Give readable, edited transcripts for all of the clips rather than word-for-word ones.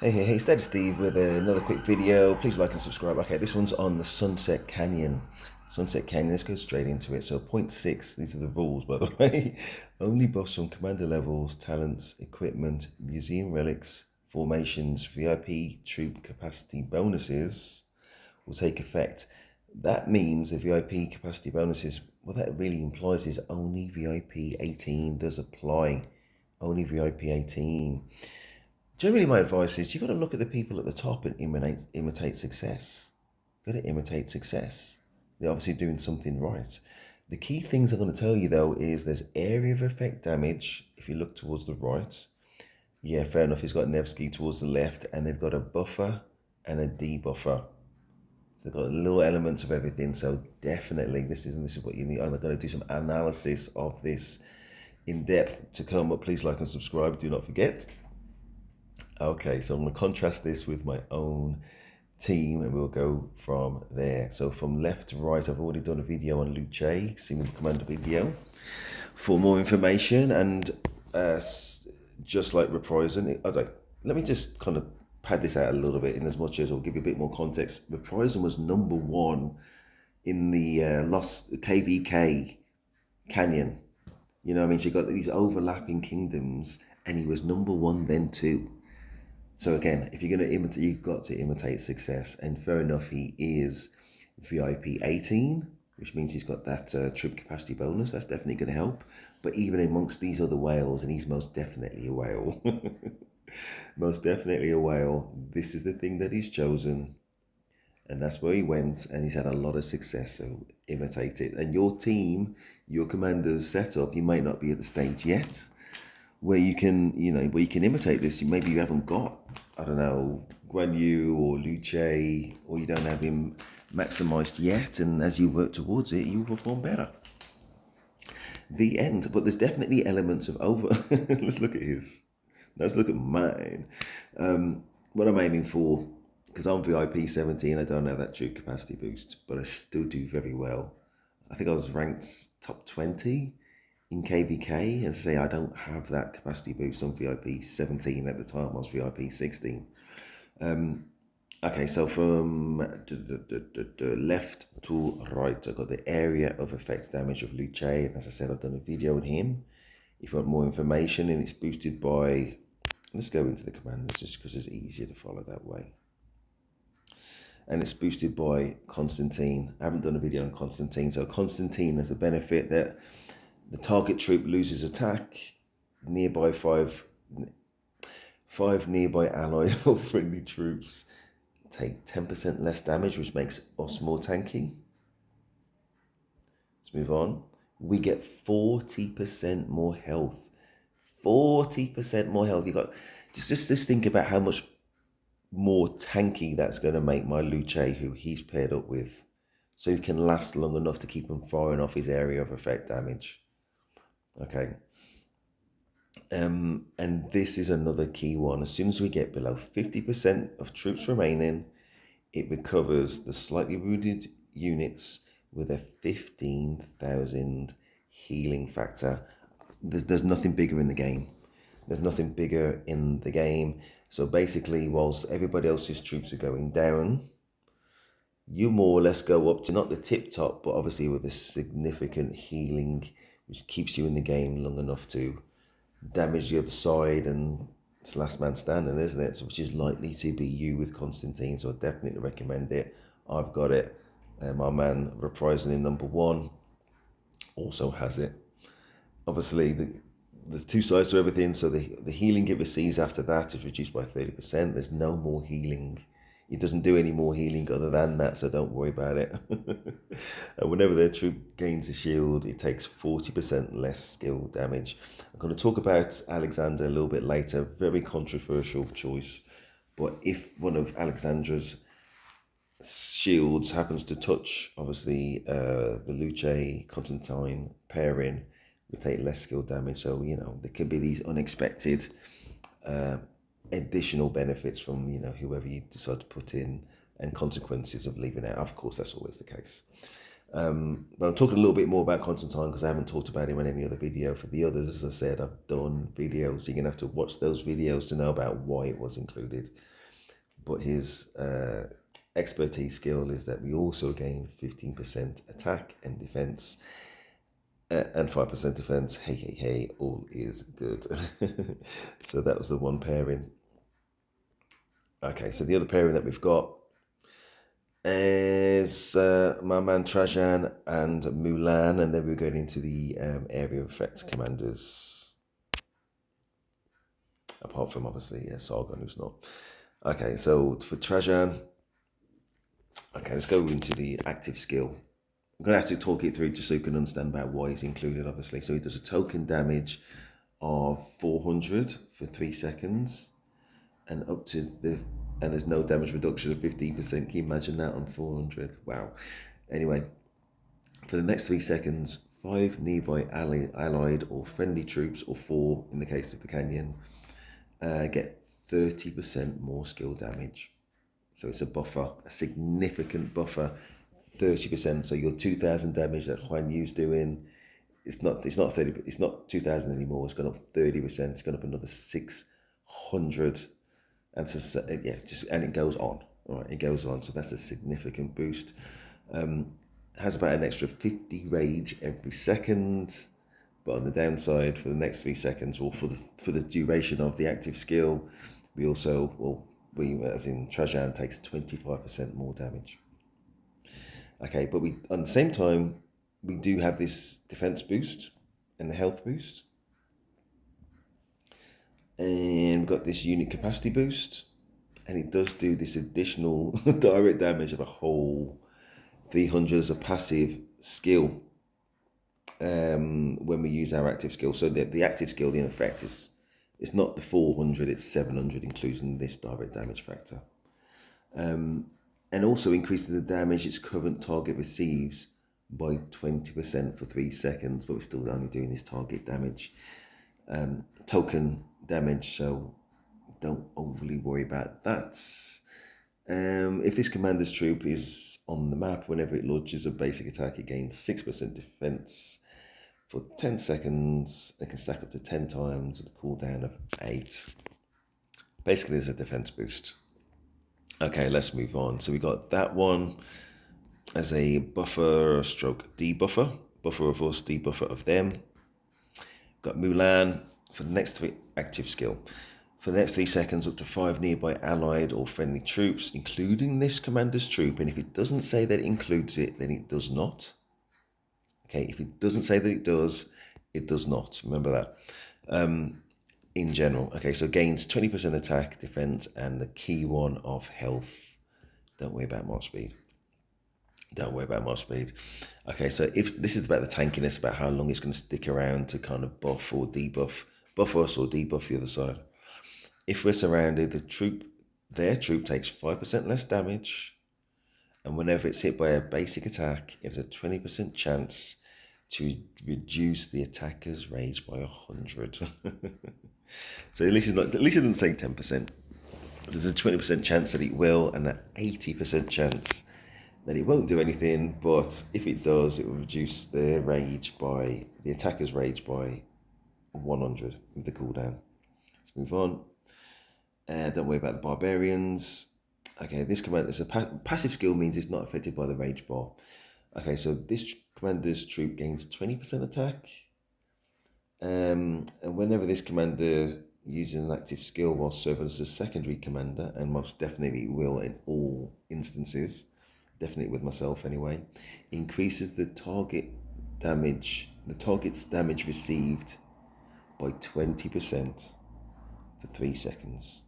Hey, Steady Steve with another quick video. Please like and subscribe. Okay, this one's on the Sunset Canyon. Sunset Canyon, let's go straight into it. So, point 6, these are the rules, by the way. Only buffs on commander levels, talents, equipment, museum relics, formations, VIP, troop capacity bonuses will take effect. That means the VIP capacity bonuses, what that really implies is only VIP 18 does apply. Only VIP 18. Generally, my advice is you got to look at the people at the top and imitate success. Got to imitate success. They're obviously doing something right. The key things I'm going to tell you though is there's area of effect damage. If you look towards the right, yeah, fair enough. He's got Nevsky towards the left, and they've got a buffer and a debuffer. So they've got little elements of everything. So definitely, this is what you need. I'm going to do some analysis of this in depth to come. But please like and subscribe. Do not forget. Okay, so I'm going to contrast this with my own team and we'll go from there. So from left to right, I've already done a video on Luce, single commander video. For more information and just like Reprising, let me just kind of pad this out a little bit in as much as I'll give you a bit more context. Reprising was number one in the Lost KVK Canyon. You know what I mean? So you got these overlapping kingdoms and he was number one then too. So again, if you're going to imitate, you've got to imitate success. And fair enough, he is VIP 18, which means he's got that troop capacity bonus. That's definitely going to help. But even amongst these other whales, and he's most definitely a whale, most definitely a whale, this is the thing that he's chosen. And that's where he went, and he's had a lot of success. So imitate it. And your team, your commander's setup, you might not be at the stage yet where you can, where you can imitate this. Maybe you haven't got, I don't know, Guan Yu or Luce, or you don't have him maximized yet. And as you work towards it, you will perform better. The end. But there's definitely elements of over. Let's look at his. Let's look at mine. What I'm aiming for, because I'm VIP 17, I don't have that troop capacity boost, but I still do very well. I think I was ranked top 20 in KVK, and say I don't have that capacity boost on VIP 17 at the time. I was VIP 16. Okay, so from left to right, I got the area of effect damage of Luce. As I said, I've done a video on him. If you want more information, and it's boosted by, let's go into the commanders just because it's easier to follow that way. And it's boosted by Constantine. I haven't done a video on Constantine. So Constantine has the benefit that the target troop loses attack. Nearby five nearby allied or friendly troops take 10% less damage, which makes us more tanky. Let's move on. We get 40% more health. 40% more health. You got just think about how much more tanky that's going to make my Luce, who he's paired up with, so he can last long enough to keep him firing off his area of effect damage. Okay. And this is another key one. As soon as we get below 50% of troops remaining, it recovers the slightly wounded units with a 15,000 healing factor. There's nothing bigger in the game. There's nothing bigger in the game. So basically, whilst everybody else's troops are going down, you more or less go up to not the tip top, but obviously with a significant healing, which keeps you in the game long enough to damage the other side, and it's last man standing, isn't it? So, which is likely to be you with Constantine. So I definitely recommend it. I've got it. My man Reprising in number 1 also has it. Obviously, there's two sides to everything. So the healing it receives after that is reduced by 30%. There's no more healing. It doesn't do any more healing other than that, so don't worry about it. And whenever their troop gains a shield, it takes 40% less skill damage. I'm going to talk about Alexander a little bit later. Very controversial choice. But if one of Alexandra's shields happens to touch, obviously, the Luce Constantine pairing, we take less skill damage. So, there could be these unexpected additional benefits from, whoever you decide to put in, and consequences of leaving out. Of course, that's always the case. But I'm talking a little bit more about Constantine because I haven't talked about him in any other video. For the others, as I said, I've done videos, so you're going to have to watch those videos to know about why it was included. But his expertise skill is that we also gain 15% attack and defense and 5% defense. Hey, hey, hey, all is good. So that was the one pairing. Okay, so the other pairing that we've got is my man Trajan and Mulan, and then we're going into the area of effect commanders. Apart from obviously Sargon, who's not. Okay, so for Trajan, okay, let's go into the active skill. I'm going to have to talk it through just so you can understand about why it's included, obviously. So he does a token damage of 400 for 3 seconds, and up to and there's no damage reduction of 15%. Can you imagine that on 400? Wow. Anyway, for the next 3 seconds, 5 nearby allied or friendly troops, or 4 in the case of the canyon, get 30% more skill damage. So it's a buffer, a significant buffer, 30%. So your 2,000 damage that Huan Yu's doing, it's not 30, it's not 2,000 anymore. It's gone up 30%. It's gone up another 600, and so yeah, and it goes on. All right, it goes on. So that's a significant boost. Has about an extra 50 rage every second, but on the downside, for the next 3 seconds, or for the duration of the active skill, we also as in Trajan takes 25% more damage. Okay, but we on the same time we do have this defense boost and the health boost, and we've got this unit capacity boost, and it does do this additional direct damage of a whole 300 as a passive skill when we use our active skill. So the active skill in effect is it's not the 400, it's 700, including this direct damage factor. And also increasing the damage its current target receives by 20% for 3 seconds, but we're still only doing this target damage. Token damage, so don't overly worry about that. If this commander's troop is on the map, whenever it launches a basic attack, it gains 6% defense for 10 seconds. It can stack up to 10 times with a cooldown of 8. Basically, there's a defense boost. Okay, let's move on. So we got that one as a buffer stroke debuffer. Buffer of us, debuffer of them. Got Mulan for the next 3 active skill. For the next 3 seconds, up to 5 nearby allied or friendly troops, including this commander's troop. And if it doesn't say that it includes it, then it does not. Okay, if it doesn't say that it does not. Remember that. In general. Okay, so gains 20% attack, defense, and the key one of health. Don't worry about march speed. Don't worry about march speed. Okay, so if this is about the tankiness, about how long it's going to stick around to kind of buff or debuff, buff us or debuff the other side. If we're surrounded, their troop takes 5% less damage, and whenever it's hit by a basic attack, it has a 20% chance to reduce the attacker's rage by 100. So at least it doesn't say 10%. There's a 20% chance that it will, and an 80% chance that it won't do anything. But if it does, it will reduce the attacker's rage by 100 with the cooldown. Let's move on. Don't worry about the barbarians. Okay, this command is a passive skill, means it's not affected by the rage bar. Okay, so this commander's troop gains 20% attack. And whenever this commander uses an active skill while serving as a secondary commander, and most definitely will in all instances, definitely with myself anyway, increases the target's damage received by 20% for 3 seconds.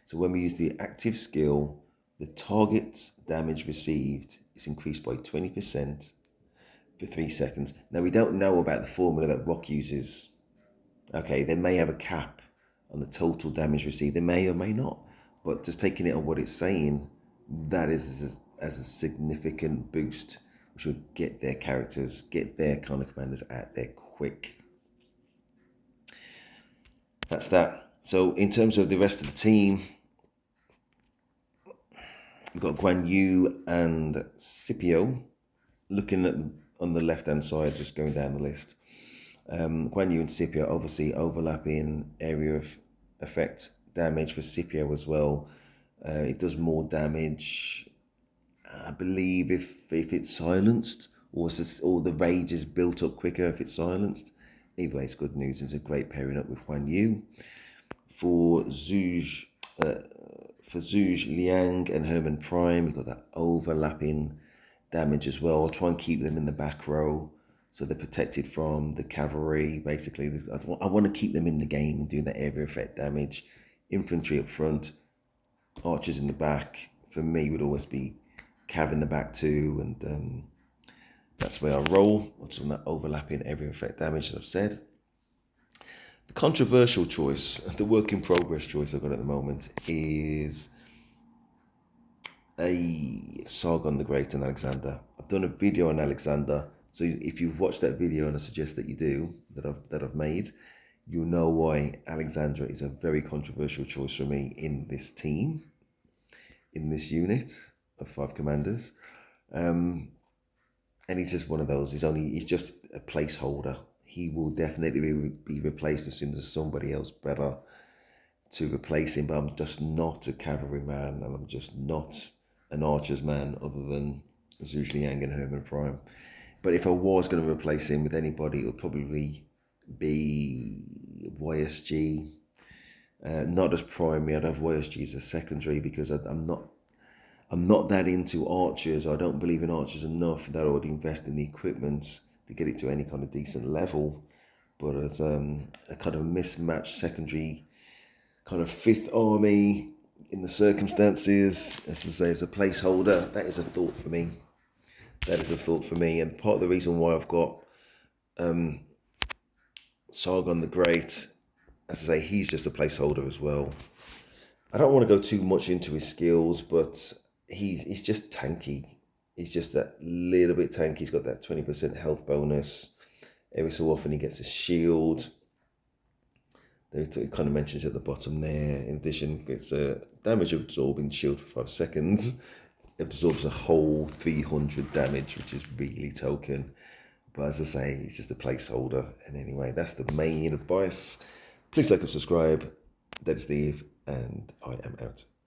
So when we use the active skill, the target's damage received is increased by 20% for 3 seconds. Now, we don't know about the formula that ROK uses. Okay, they may have a cap on the total damage received. They may or may not. But just taking it on what it's saying, that is as a significant boost, which will get their characters, get their kind of commanders out there quick. That's that. So in terms of the rest of the team, We've got Guan Yu and Scipio. Looking at on the left hand side, just going down the list. Guan Yu and Scipio obviously overlapping area of effect damage for Scipio as well. It does more damage, I believe, if it's silenced, or the rage is built up quicker if it's silenced. Either way, it's good news. It's a great pairing up with Guan Yu. For Zhuge Liang and Herman Prime, we've got that overlapping damage as well. I'll try and keep them in the back row so they're protected from the cavalry. Basically, I want to keep them in the game and doing that area effect damage. Infantry up front, archers in the back. For me, would always be cav in the back too, and that's where I roll. What's on that overlapping area effect damage, as I've said. The controversial choice, the work in progress choice I've got at the moment is a Sargon the Great and Alexander. I've done a video on Alexander, so if you've watched that video, and I suggest that you do, that I've made, you'll know why Alexander is a very controversial choice for me in this team, in this unit of 5 commanders. And he's just one of those. He's just a placeholder. He will definitely be replaced as soon as somebody else better to replace him. But I'm just not a cavalry man, and I'm just not an archer's man other than Zhuge Liang and Herman Prime. But if I was going to replace him with anybody, it would probably be YSG. Not as primary. I'd have YSG as a secondary, because I'm not that into archers. I don't believe in archers enough that I would invest in the equipment to get it to any kind of decent level. But as a kind of mismatched secondary, kind of 5th army in the circumstances, as I say, as a placeholder, that is a thought for me. That is a thought for me. And part of the reason why I've got Sargon the Great, as I say, he's just a placeholder as well. I don't want to go too much into his skills, but he's just tanky. He's just that little bit tanky. He's got that 20% health bonus. Every so often he gets a shield. It kind of mentions at the bottom there. In addition, it's a damage absorbing shield for 5 seconds. It absorbs a whole 300 damage, which is really token. But as I say, it's just a placeholder. And anyway, that's the main advice. Please like and subscribe. That's Steve, and I am out.